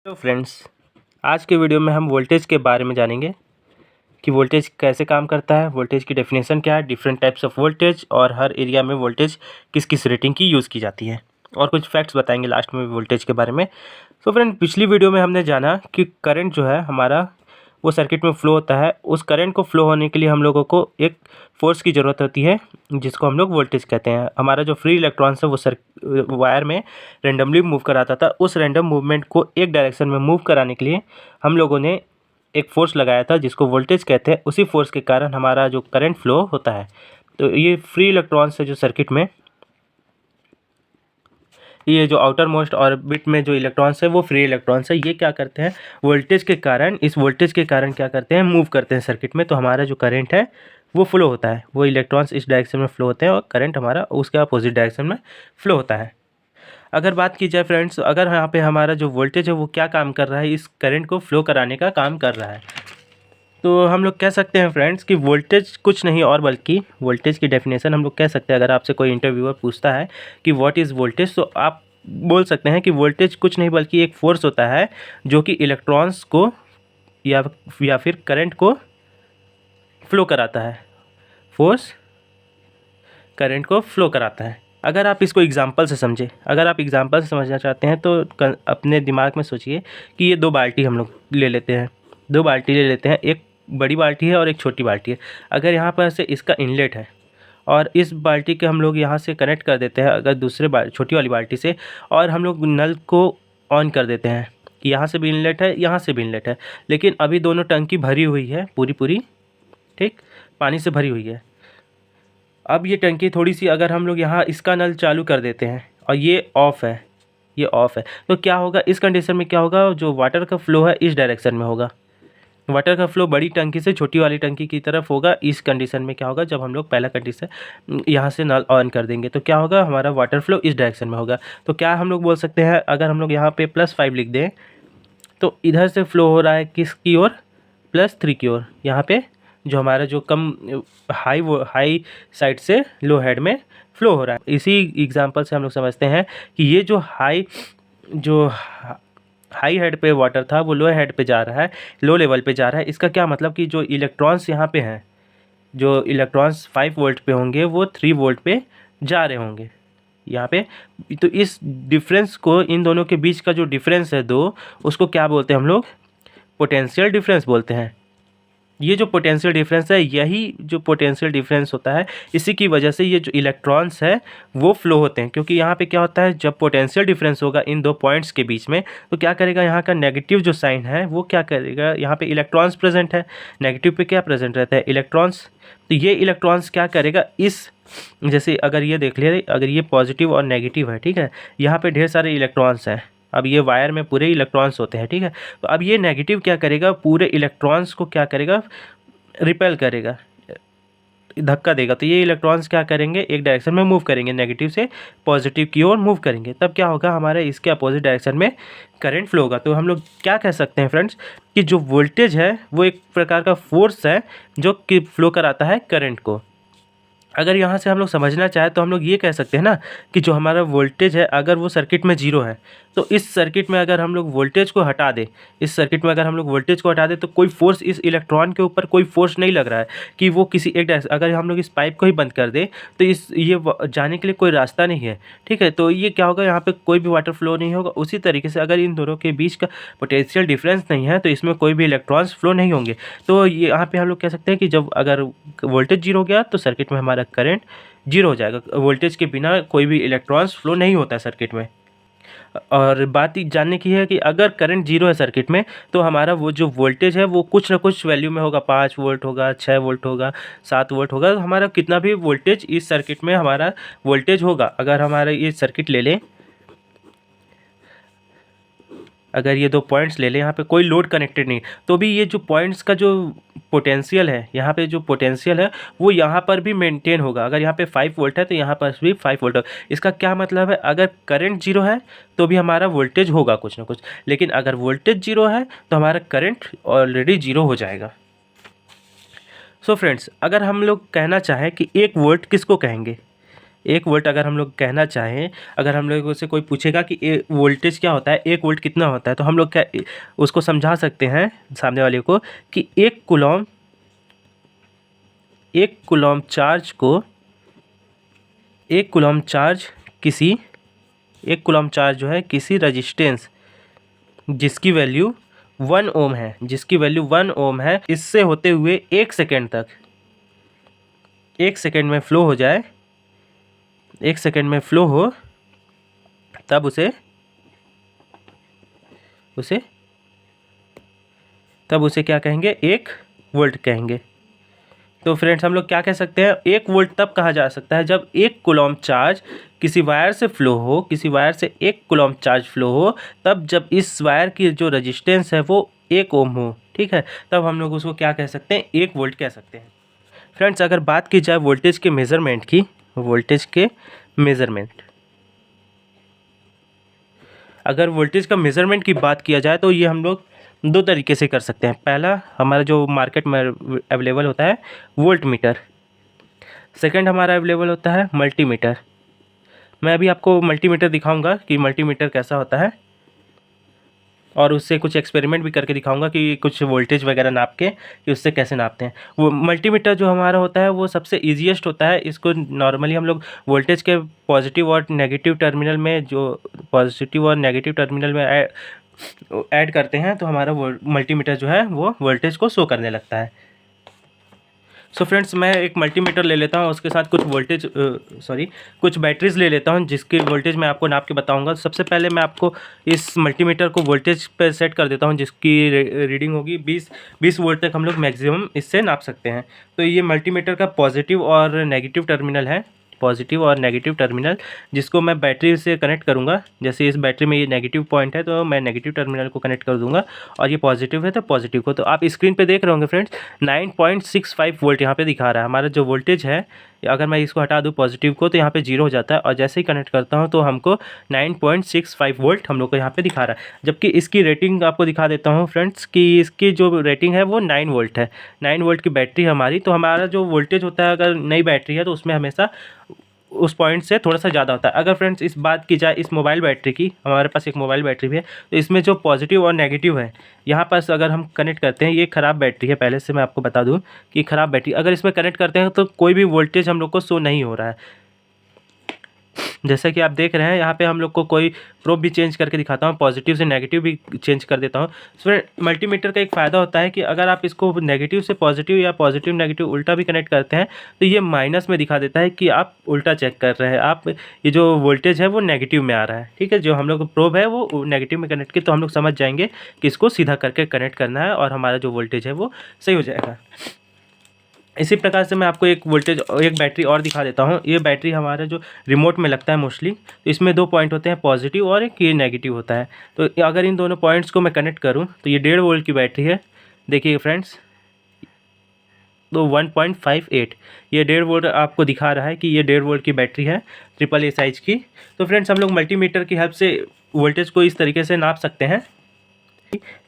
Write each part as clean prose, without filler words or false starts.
Hello friends, आज के video में हम वोल्टेज के बारे में जानेंगे कि वोल्टेज कैसे काम करता है, वोल्टेज की डेफिनेशन क्या है, डिफरेंट टाइप्स ऑफ वोल्टेज और हर एरिया में वोल्टेज किस किस रेटिंग की यूज़ की जाती है और कुछ फैक्ट्स बताएंगे लास्ट में वोल्टेज के बारे में। तो फ्रेंड, पिछली वीडियो में हमने जाना कि करंट जो है हमारा वो सर्किट में फ़्लो होता है। उस करंट को फ़्लो होने के लिए हम लोगों को एक फ़ोर्स की ज़रूरत होती है जिसको हम लोग वोल्टेज कहते हैं। हमारा जो फ्री इलेक्ट्रॉन्स है वो वायर में रेंडमली मूव कराता था। उस रेंडम मूवमेंट को एक डायरेक्शन में मूव कराने के लिए हम लोगों ने एक फ़ोर्स लगाया था जिसको वोल्टेज कहते हैं। उसी फ़ोर्स के कारण हमारा जो करंट फ़्लो होता है। तो ये फ्री इलेक्ट्रॉन्स है जो सर्किट में, ये जो आउटर मोस्ट ऑर्बिट में जो इलेक्ट्रॉन्स है वो फ्री इलेक्ट्रॉन्स है। ये क्या करते हैं, वोल्टेज के कारण, इस वोल्टेज के कारण क्या करते हैं, मूव करते हैं सर्किट में। तो हमारा जो करंट है वो फ्लो होता है, वो इलेक्ट्रॉन्स इस डायरेक्शन में फ्लो होते हैं और करंट हमारा उसके अपोजिट डायरेक्शन में फ्लो होता है। अगर बात की जाए फ्रेंड्स, अगर यहाँ पे हमारा जो वोल्टेज है वो क्या काम कर रहा है, इस करंट को फ्लो कराने का काम कर रहा है। तो हम लोग कह सकते हैं फ्रेंड्स कि वोल्टेज कुछ नहीं और बल्कि वोल्टेज की डेफिनेशन हम लोग कह सकते हैं। अगर आपसे कोई इंटरव्यूअर पूछता है कि व्हाट इज़ वोल्टेज, तो आप बोल सकते हैं कि वोल्टेज कुछ नहीं बल्कि एक फोर्स होता है जो कि इलेक्ट्रॉन्स को या फिर करंट को फ्लो कराता है। फोर्स करंट को फ्लो कराता है। अगर आप इसको एग्जांपल से समझें, अगर आप एग्जांपल से समझना चाहते हैं तो अपने दिमाग में सोचिए कि ये दो बाल्टी हम लोग ले लेते हैं, दो बाल्टी ले लेते हैं, एक बड़ी बाल्टी है और एक छोटी बाल्टी है। अगर यहाँ पर से इसका इनलेट है और इस बाल्टी के हम लोग यहाँ से कनेक्ट कर देते हैं अगर दूसरे छोटी वाली बाल्टी से, और हम लोग नल को ऑन कर देते हैं कि यहाँ से भी इनलेट है, यहाँ से भी इनलेट है, लेकिन अभी दोनों टंकी भरी हुई है पूरी पूरी, ठीक, पानी से भरी हुई है। अब ये टंकी थोड़ी सी, अगर हम लोग यहाँ इसका नल चालू कर देते हैं और ये ऑफ़ है, ये ऑफ़ है, तो क्या होगा इस कंडीशन में, क्या होगा, जो वाटर का फ्लो है इस डायरेक्शन में होगा। वाटर का फ्लो बड़ी टंकी से छोटी वाली टंकी की तरफ होगा। इस कंडीशन में क्या होगा, जब हम लोग पहला कंडीशन यहाँ से नल ऑन कर देंगे तो क्या होगा, हमारा वाटर फ्लो इस डायरेक्शन में होगा। तो क्या हम लोग बोल सकते हैं, अगर हम लोग यहाँ पे +5 लिख दें तो इधर से फ्लो हो रहा है किसकी ओर, +3 की ओर। यहाँ पे जो हमारा जो कम हाई साइड से लो हेड में फ्लो हो रहा है। इसी एग्जांपल से हम लोग समझते हैं कि ये जो हाई हेड पे वाटर था वो लो हेड पे जा रहा है, लो लेवल पे जा रहा है। इसका क्या मतलब कि जो इलेक्ट्रॉन्स यहाँ पे हैं, जो इलेक्ट्रॉन्स 5 वोल्ट पे होंगे वो 3 वोल्ट पे जा रहे होंगे यहाँ पे। तो इस डिफरेंस को, इन दोनों के बीच का जो डिफरेंस है दो, उसको क्या बोलते हैं हम लोग, पोटेंशियल डिफरेंस बोलते हैं। ये जो पोटेंशियल डिफरेंस है, यही जो पोटेंशियल डिफरेंस होता है, इसी की वजह से ये जो इलेक्ट्रॉन्स है वो फ्लो होते हैं। क्योंकि यहाँ पे क्या होता है, जब पोटेंशियल डिफरेंस होगा इन दो पॉइंट्स के बीच में, तो क्या करेगा, यहाँ का नेगेटिव जो साइन है वो क्या करेगा, यहाँ पे इलेक्ट्रॉन्स प्रेजेंट है, नेगेटिव पे क्या प्रेजेंट रहता है, इलेक्ट्रॉन्स। तो ये इलेक्ट्रॉन्स क्या करेगा, इस जैसे अगर ये देख लिया, अगर ये पॉजिटिव और नेगेटिव है, ठीक है, यहाँ पे ढेर सारे इलेक्ट्रॉन्स हैं। अब ये वायर में पूरे इलेक्ट्रॉन्स होते हैं, ठीक है। तो अब ये नेगेटिव क्या करेगा, पूरे इलेक्ट्रॉन्स को क्या करेगा, रिपेल करेगा, धक्का देगा। तो ये इलेक्ट्रॉन्स क्या करेंगे, एक डायरेक्शन में मूव करेंगे, नेगेटिव से पॉजिटिव की ओर मूव करेंगे। तब क्या होगा, हमारे इसके अपोजिट डायरेक्शन में करंट फ्लो होगा। तो हम लोग क्या कह सकते हैं फ्रेंड्स कि जो वोल्टेज है वो एक प्रकार का फोर्स है जो कि फ्लो कराता है करंट को। अगर यहाँ से हम लोग समझना चाहें तो हम लोग ये कह सकते हैं ना कि जो हमारा वोल्टेज है, अगर वो सर्किट में 0 है, तो इस सर्किट में अगर हम लोग वोल्टेज को हटा दें, इस सर्किट में अगर हम लोग वोल्टेज को हटा दें तो कोई फोर्स, इस इलेक्ट्रॉन के ऊपर कोई फोर्स नहीं लग रहा है कि वो किसी एक डायरेक्शन, अगर हम लोग इस पाइप को ही बंद कर दें तो जाने के लिए कोई रास्ता नहीं है, ठीक है। तो ये क्या होगा, यहाँ पे कोई भी वाटर फ्लो नहीं होगा। उसी तरीके से अगर इन दोनों के बीच का पोटेंशियल डिफरेंस नहीं है तो इसमें कोई भी इलेक्ट्रॉन्स फ्लो नहीं होंगे। तो ये यहाँ पे हम लोग कह सकते हैं कि जब अगर वोल्टेज 0 हो गया तो सर्किट में हमारा करंट 0 हो जाएगा। वोल्टेज के बिना कोई भी इलेक्ट्रॉन्स फ्लो नहीं होता है सर्किट में। और बात जानने की है कि अगर करंट 0 है सर्किट में तो हमारा वो जो वोल्टेज है वो कुछ ना कुछ वैल्यू में होगा, 5 वोल्ट होगा, 6 वोल्ट होगा, 7 वोल्ट होगा। तो हमारा कितना भी वोल्टेज इस सर्किट में हमारा वोल्टेज होगा, अगर हमारा ये सर्किट ले लें, अगर ये दो पॉइंट्स ले लें, यहाँ पे कोई लोड कनेक्टेड नहीं, तो भी ये जो पॉइंट्स का जो पोटेंशियल है, यहाँ पे जो पोटेंशियल है वो यहाँ पर भी मेंटेन होगा। अगर यहाँ पे 5 वोल्ट है तो यहाँ पर भी 5 वोल्ट होगा। इसका क्या मतलब है, अगर करंट 0 है तो भी हमारा वोल्टेज होगा कुछ ना कुछ, लेकिन अगर वोल्टेज 0 है तो हमारा करंट ऑलरेडी 0 हो जाएगा। सो फ्रेंड्स, अगर हम लोग कहना चाहें कि 1 वोल्ट किसको कहेंगे, 1 वोल्ट अगर हम लोग कहना चाहें, अगर हम लोगों से कोई पूछेगा कि वोल्टेज क्या होता है, 1 वोल्ट कितना होता है, तो हम लोग क्या उसको समझा सकते हैं सामने वाले को कि 1 कूलम चार्ज को 1 कूलम चार्ज जो है किसी रजिस्टेंस जिसकी वैल्यू 1 ओम है, इससे होते हुए 1 सेकेंड तक 1 सेकेंड में फ्लो हो जाए, 1 सेकेंड में फ्लो हो, तब उसे क्या कहेंगे, 1 वोल्ट कहेंगे। तो फ्रेंड्स हम लोग क्या कह सकते हैं, 1 वोल्ट तब कहा जा सकता है जब 1 कूलम चार्ज किसी वायर से फ्लो हो, किसी वायर से 1 कूलम चार्ज फ्लो हो, तब जब इस वायर की जो रजिस्टेंस है वो 1 ओम हो, ठीक है, तब हम लोग उसको क्या कह सकते हैं, 1 वोल्ट कह सकते हैं। फ्रेंड्स अगर बात की जाए वोल्टेज के मेज़रमेंट की, अगर वोल्टेज का मेज़रमेंट की बात किया जाए तो ये हम लोग 2 तरीके से कर सकते हैं। पहला हमारा जो मार्केट में अवेलेबल होता है वोल्ट मीटर, सेकंड हमारा अवेलेबल होता है मल्टीमीटर। मैं अभी आपको मल्टीमीटर दिखाऊंगा कि मल्टीमीटर कैसा होता है, और उससे कुछ एक्सपेरिमेंट भी करके दिखाऊंगा कि कुछ वोल्टेज वगैरह नाप के कि उससे कैसे नापते हैं। वो मल्टीमीटर जो हमारा होता है वो सबसे ईजीएस्ट होता है। इसको नॉर्मली हम लोग वोल्टेज के पॉजिटिव और नेगेटिव टर्मिनल में ऐड करते हैं, तो हमारा मल्टीमीटर जो है वो वोल्टेज को शो करने लगता है। सो फ्रेंड्स मैं एक मल्टीमीटर ले लेता हूँ, उसके साथ कुछ बैटरीज़ ले लेता हूँ जिसकी वोल्टेज मैं आपको नाप के बताऊँगा। सबसे पहले मैं आपको इस मल्टीमीटर को वोल्टेज पे सेट कर देता हूँ जिसकी रीडिंग होगी 20 वोल्ट तक हम लोग मैक्सिमम इससे नाप सकते हैं। तो ये मल्टीमीटर का पॉजिटिव और नेगेटिव टर्मिनल जिसको मैं बैटरी से कनेक्ट करूँगा। जैसे इस बैटरी में ये नेगेटिव पॉइंट है तो मैं नेगेटिव टर्मिनल को कनेक्ट कर दूँगा, और ये पॉजिटिव है तो पॉजिटिव को। तो आप स्क्रीन पे देख रहे होंगे फ्रेंड्स 9.65 वोल्ट यहाँ पे दिखा रहा है हमारा जो वोल्टेज है। अगर मैं इसको हटा दूँ पॉजिटिव को तो यहाँ पे 0 हो जाता है, और जैसे ही कनेक्ट करता हूँ तो हमको 9.65 वोल्ट हम लोग को यहाँ पे दिखा रहा है। जबकि इसकी रेटिंग आपको दिखा देता हूँ फ्रेंड्स कि इसकी जो रेटिंग है वो 9 वोल्ट है। 9 वोल्ट की बैटरी हमारी, तो हमारा जो वोल्टेज होता है अगर नई बैटरी है तो उसमें हमेशा उस पॉइंट से थोड़ा सा ज़्यादा होता है। अगर फ्रेंड्स इस बात की जाए इस मोबाइल बैटरी की, हमारे पास एक मोबाइल बैटरी भी है, तो इसमें जो पॉजिटिव और नेगेटिव है यहाँ पर अगर हम कनेक्ट करते हैं, ये ख़राब बैटरी है, पहले से मैं आपको बता दूँ कि ख़राब बैटरी, अगर इसमें कनेक्ट करते हैं तो कोई भी वोल्टेज हम लोग को शो नहीं हो रहा है। जैसा कि आप देख रहे हैं यहाँ पे हम लोग को कोई प्रोब भी चेंज करके दिखाता हूँ, पॉजिटिव से नेगेटिव भी चेंज कर देता हूँ। फिर मल्टीमीटर का एक फ़ायदा होता है कि अगर आप इसको नेगेटिव से पॉजिटिव या पॉजिटिव नेगेटिव उल्टा भी कनेक्ट करते हैं तो ये माइनस में दिखा देता है कि आप उल्टा चेक कर रहे हैं, आप ये जो वोल्टेज है वो नेगेटिव में आ रहा है, ठीक है। जो हम लोग प्रोब है वो नेगेटिव में कनेक्ट की, तो हम लोग समझ जाएंगे कि इसको सीधा करके कनेक्ट करना है और हमारा जो वोल्टेज है वो सही हो जाएगा। इसी प्रकार से मैं आपको एक बैटरी और दिखा देता हूँ। ये बैटरी हमारा जो रिमोट में लगता है मोस्टली, तो इसमें 2 पॉइंट होते हैं, पॉजिटिव और एक ये नेगेटिव होता है। तो अगर इन दोनों पॉइंट्स को मैं कनेक्ट करूँ तो ये 1.5 वोल्ट की बैटरी है, देखिए फ्रेंड्स, तो 1.58 ये 1.5 वोल्ट आपको दिखा रहा है कि ये 1.5 वोल्ट की बैटरी है AAA साइज की। तो फ्रेंड्स हम लोग मल्टीमीटर की हेल्प से वोल्टेज को इस तरीके से नाप सकते हैं।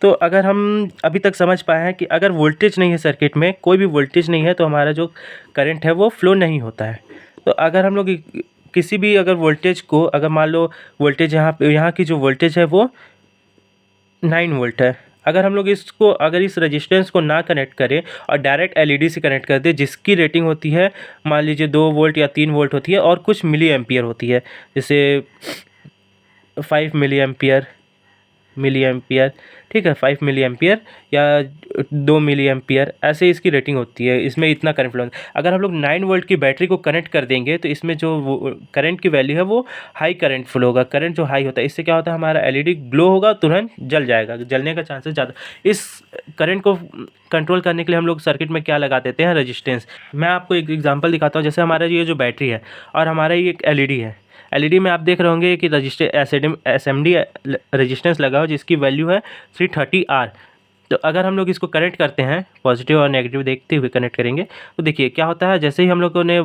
तो अगर हम अभी तक समझ पाए हैं कि अगर वोल्टेज नहीं है सर्किट में, कोई भी वोल्टेज नहीं है, तो हमारा जो करंट है वो फ्लो नहीं होता है। तो अगर हम लोग किसी भी अगर वोल्टेज को, अगर मान लो वोल्टेज यहाँ की जो वोल्टेज है वो 9 वोल्ट है, अगर हम लोग अगर इस रेजिस्टेंस को ना कनेक्ट करें और डायरेक्ट एलईडी से कनेक्ट कर दें जिसकी रेटिंग होती है मान लीजिए 2 वोल्ट या 3 वोल्ट होती है और कुछ मिली एम्पियर होती है, जैसे 5 मिली एम्पियर, ठीक है, 5 मिली एम्पियर या 2 मिली एम्पियर, ऐसे इसकी रेटिंग होती है, इसमें इतना करंट फ्लो। अगर हम लोग 9 वोल्ट की बैटरी को कनेक्ट कर देंगे तो इसमें जो करंट की वैल्यू है वो हाई करंट फ्लो होगा। करंट जो हाई होता है इससे क्या होता है, हमारा एलईडी ग्लो होगा, तुरंत जल जाएगा, जलने का चांसेस ज़्यादा। इस करंट को कंट्रोल करने के लिए हम लोग सर्किट में क्या लगा देते हैं, रेजिस्टेंस। मैं आपको एक एग्जांपल दिखाता हूँ। जैसे हमारा ये जो बैटरी है और हमारा ये एक एलईडी है, एलईडी में आप देख रहे होंगे कि एसएमडी रेजिस्टेंस लगा हो जिसकी वैल्यू है 330 आर। तो अगर हम लोग इसको कनेक्ट करते हैं, पॉजिटिव और नेगेटिव देखते हुए कनेक्ट करेंगे, तो देखिए क्या होता है, जैसे ही हम लोगों ने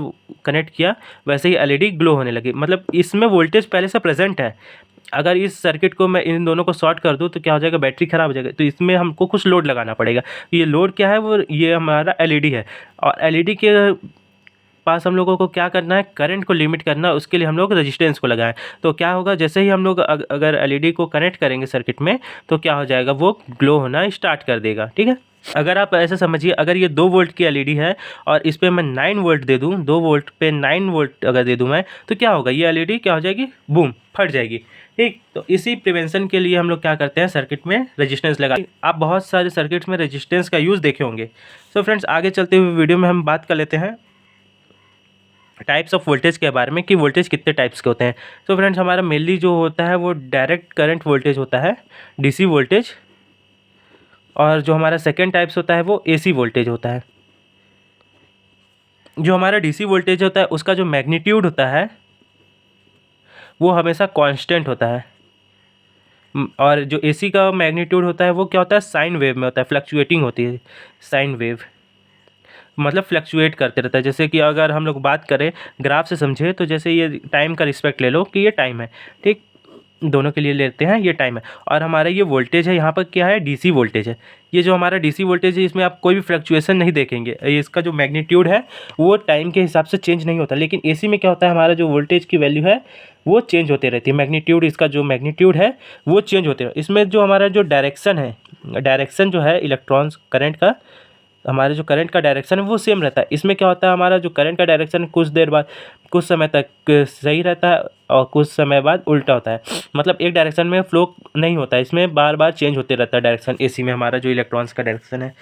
कनेक्ट किया वैसे ही एलईडी ग्लो होने लगी, मतलब इसमें वोल्टेज पहले से प्रेजेंट है। अगर इस सर्किट को मैं इन दोनों को शॉर्ट कर दूं तो क्या हो जाएगा, बैटरी ख़राब हो जाएगा। तो इसमें हमको कुछ लोड लगाना पड़ेगा। ये लोड क्या है, वो ये हमारा एलईडी है, और एलईडी के पास हम लोगों को क्या करना है, करंट को लिमिट करना है, उसके लिए हम लोग रेजिस्टेंस को लगाएं। तो क्या होगा, जैसे ही हम लोग अगर एलईडी को कनेक्ट करेंगे सर्किट में तो क्या हो जाएगा, वो ग्लो होना स्टार्ट कर देगा। ठीक है, अगर आप ऐसे समझिए, अगर ये 2 वोल्ट की एलईडी है और इस पर मैं 9 वोल्ट दे दूँ, 2 वोल्ट पे 9 वोल्ट अगर दे दूँ मैं, तो क्या होगा, ये एलईडी क्या हो जाएगी, बूम, फट जाएगी। ठीक, तो इसी प्रिवेंशन के लिए हम लोग क्या करते हैं, सर्किट में रेजिस्टेंस लगा। आप बहुत सारे सर्किट्स में रेजिस्टेंस का यूज़ देखे होंगे। सो फ्रेंड्स, आगे चलते हुए वीडियो में हम बात कर लेते हैं टाइप्स ऑफ वोल्टेज के बारे में कि वोल्टेज कितने टाइप्स के होते हैं। तो फ्रेंड्स, हमारा मेनली जो होता है वो डायरेक्ट करंट वोल्टेज होता है, डीसी वोल्टेज, और जो हमारा सेकेंड टाइप्स होता है वो एसी वोल्टेज होता है। जो हमारा डीसी वोल्टेज होता है उसका जो मैग्नीट्यूड होता है वो हमेशा कांस्टेंट होता है, और जो एसी का मैग्नीट्यूड होता है वो क्या होता है, साइन वेव में होता है, फ्लक्चुएटिंग होती है। साइन वेव मतलब फ्लक्चुएट करते रहता है। जैसे कि अगर हम लोग बात करें ग्राफ से समझे, तो जैसे ये टाइम का रिस्पेक्ट ले लो कि ये टाइम है, ठीक, दोनों के लिए लेते हैं, ये टाइम है, और हमारा ये वोल्टेज है, यहाँ पर क्या है, डीसी वोल्टेज है। ये जो हमारा डीसी वोल्टेज है इसमें आप कोई भी फ्लक्चुएशन नहीं देखेंगे, इसका जो मैग्नीट्यूड है वो टाइम के हिसाब से चेंज नहीं होता। लेकिन एसी में क्या होता है, हमारा जो वोल्टेज की वैल्यू है वो चेंज होती रहती है, मैग्नीट्यूड, इसका जो मैग्नीट्यूड है वो चेंज होते रहती है। इसमें जो हमारा जो डायरेक्शन है, डायरेक्शन जो है इलेक्ट्रॉन्स करंट का, हमारे जो करंट का डायरेक्शन है वो सेम रहता है। इसमें क्या होता है, हमारा जो करंट का डायरेक्शन कुछ देर बाद, कुछ समय तक सही रहता है और कुछ समय बाद उल्टा होता है, मतलब एक डायरेक्शन में फ्लो नहीं होता है, इसमें बार बार चेंज होते रहता है डायरेक्शन। एसी में हमारा जो इलेक्ट्रॉन्स का डायरेक्शन है,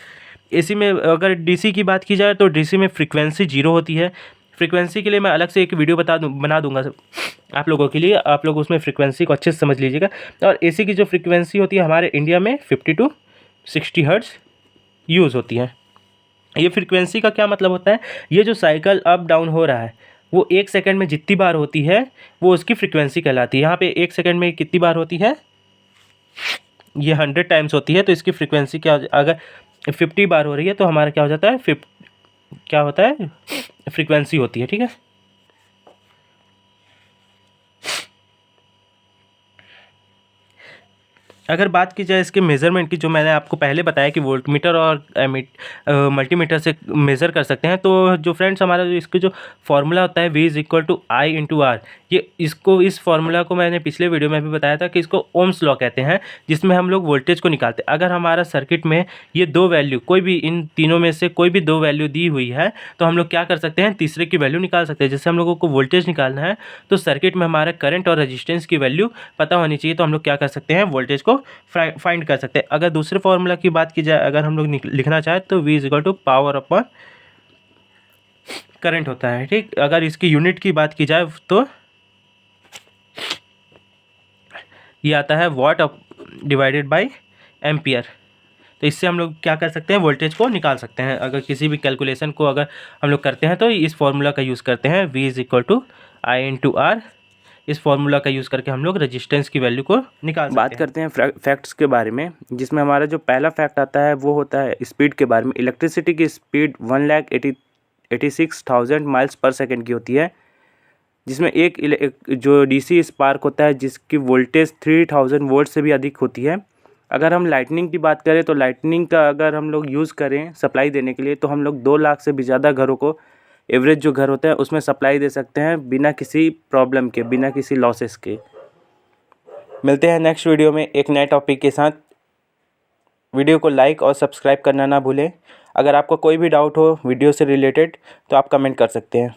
एसी में अगर डीसी की बात की जाए तो डीसी में फ्रीक्वेंसी 0 होती है। फ्रीक्वेंसी के लिए मैं अलग से एक वीडियो बना दूंगा आप लोगों के लिए, आप लोग उसमें फ्रीक्वेंसी को अच्छे से समझ लीजिएगा। और एसी की जो फ्रीक्वेंसी होती है हमारे इंडिया में 50 to 60 हर्ट्ज़ यूज़ होती है। ये फ्रीक्वेंसी का क्या मतलब होता है, ये जो साइकिल अप डाउन हो रहा है वो 1 सेकंड में जितनी बार होती है वो उसकी फ्रीक्वेंसी कहलाती है। यहाँ पे 1 सेकंड में कितनी बार होती है, ये 100 टाइम्स होती है, तो इसकी फ्रीक्वेंसी क्या, अगर 50 बार हो रही है तो हमारा क्या हो जाता है, क्या होता है, फ्रीक्वेंसी होती है। ठीक है, अगर बात की जाए इसके मेज़रमेंट की, जो मैंने आपको पहले बताया कि वोल्टमीटर और मल्टीमीटर से मेज़र कर सकते हैं, तो जो फ्रेंड्स हमारा जो इसका जो फार्मूला होता है V=I/R, ये इसको, इस फार्मूला को मैंने पिछले वीडियो में भी बताया था कि इसको ओम्स लॉ कहते हैं, जिसमें हम लोग वोल्टेज को निकालते हैं। अगर हमारा सर्किट में ये 2 वैल्यू, कोई भी इन तीनों में से कोई भी 2 वैल्यू दी हुई है तो हम लोग क्या कर सकते हैं, तीसरे की वैल्यू निकाल सकते हैं। जैसे हम लोगों को वोल्टेज निकालना है तो सर्किट में हमारा करंट और रेजिस्टेंस की वैल्यू पता होनी चाहिए, तो हम लोग क्या कर सकते हैं, वोल्टेज को फाइंड कर सकते हैं। अगर दूसरे फॉर्मूला की बात की जाए, अगर हम लोग लिखना चाहें तो V=पावर/, करंट होता है। ठीक, अगर इसकी यूनिट की बात की जाए तो ये आता है वाट डिवाइडेड बाय एम्पियर। तो इससे हम लोग क्या कर सकते हैं, वोल्टेज को निकाल सकते हैं। अगर किसी भी कैलकुलेशन को अगर हम लोग करते हैं तो इस फॉर्मूला का यूज़ करते हैं, V=I/R। इस फॉर्मूला का यूज़ करके हम लोग रेजिस्टेंस की वैल्यू को निकाल सकते हैं। बात करते हैं फैक्ट्स के बारे में, जिसमें हमारा जो पहला फैक्ट आता है वो होता है स्पीड के बारे में। इलेक्ट्रिसिटी की स्पीड 1,86,000 माइल्स पर सेकेंड की होती है, जिसमें एक जो डीसी स्पार्क होता है जिसकी वोल्टेज 3000 वोल्ट से भी अधिक होती है। अगर हम लाइटनिंग की बात करें तो लाइटनिंग का अगर हम लोग यूज़ करें सप्लाई देने के लिए, तो हम लोग 2 लाख से भी ज़्यादा घरों को, एवरेज जो घर होते हैं उसमें सप्लाई दे सकते हैं बिना किसी प्रॉब्लम के, बिना किसी लॉसेस के। मिलते हैं नेक्स्ट वीडियो में एक नए टॉपिक के साथ। वीडियो को लाइक और सब्सक्राइब करना ना भूलें। अगर आपको कोई भी डाउट हो वीडियो से रिलेटेड तो आप कमेंट कर सकते हैं।